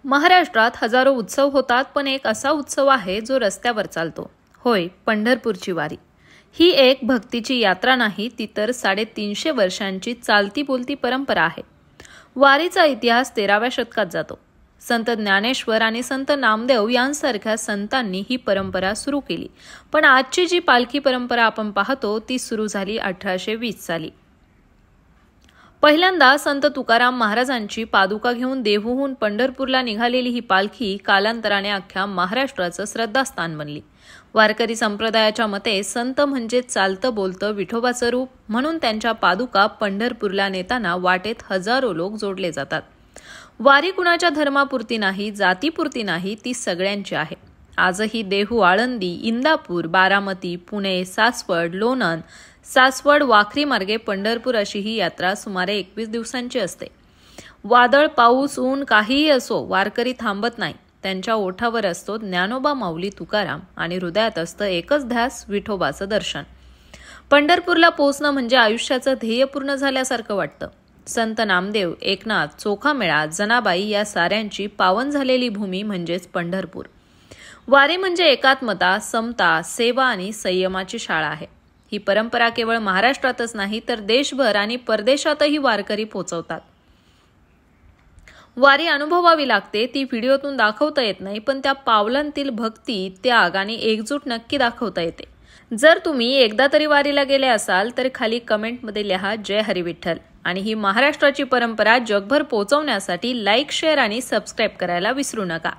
महाराष्ट्रात हजारो उत्सव होतात, पण एक असा उत्सव आहे जो रस्त्यावर चालतो. होय, पंढरपूरची वारी. ही एक भक्तीची यात्रा नाही, ती तर 350 वर्षांची चालती बोलती परंपरा आहे. वारीचा इतिहास 13व्या शतकात जातो. संत ज्ञानेश्वर आणि संत नामदेव यांसारख्या संतांनी ही परंपरा सुरू केली. पण आजची जी पालखी परंपरा आपण पाहतो ती सुरू झाली 1820 साली. पहिल्यांदा संत तुकाराम महाराजांची पादुका घेऊन देहूहून पंढरपूरला निघालेली ही पालखी कालांतराने अख्ख्या महाराष्ट्राचं श्रद्धास्थान बनली. वारकरी संप्रदायाच्या मते संत म्हणजे चालतं बोलतं विठोबाचं रूप, म्हणून त्यांच्या पादुका पंढरपूरला नेताना वाटेत हजारो लोक जोडले जातात. वारी कुणाच्या धर्मापुरती नाही, जातीपुरती नाही, ती सगळ्यांची आहे. आजही देहू, आळंदी, इंदापूर, बारामती, पुणे, सासवड, लोणंद, सासवड, वाखरी मार्गे पंढरपूर अशी ही यात्रा सुमारे 21 दिवसांची असते. वादळ, पाऊस, ऊन काहीही असो, वारकरी थांबत नाही. त्यांच्या ओठावर असतो ज्ञानोबा माऊली तुकाराम आणि हृदयात असतं एकच ध्यास, विठोबाचं दर्शन. पंढरपूरला पोहोचणं म्हणजे आयुष्याचं ध्येय पूर्ण झाल्यासारखं वाटतं. संत नामदेव, एकनाथ, चोखामेळा, जनाबाई या साऱ्यांची पावन झालेली भूमी म्हणजेच पंढरपूर. वारी म्हणजे एकात्मता, समता, सेवा आणि संयमाची शाळा आहे. ही परंपरा केवळ महाराष्ट्रातच नाही तर देशभर आणि परदेशातही वारकरी पोहोचवतात. वारी अनुभवावी लागते, ती व्हिडिओतून दाखवता येत नाही, पण त्या पावलांतील भक्ती, त्याग आणि एकजूट नक्की दाखवता येते. जर तुम्ही एकदा तरी वारीला गेले असाल तर खाली कमेंटमध्ये लिहा जय हरी विठ्ठल. आणि ही महाराष्ट्राची परंपरा जगभर पोहोचवण्यासाठी लाईक, शेअर आणि सबस्क्राईब करायला विसरू नका.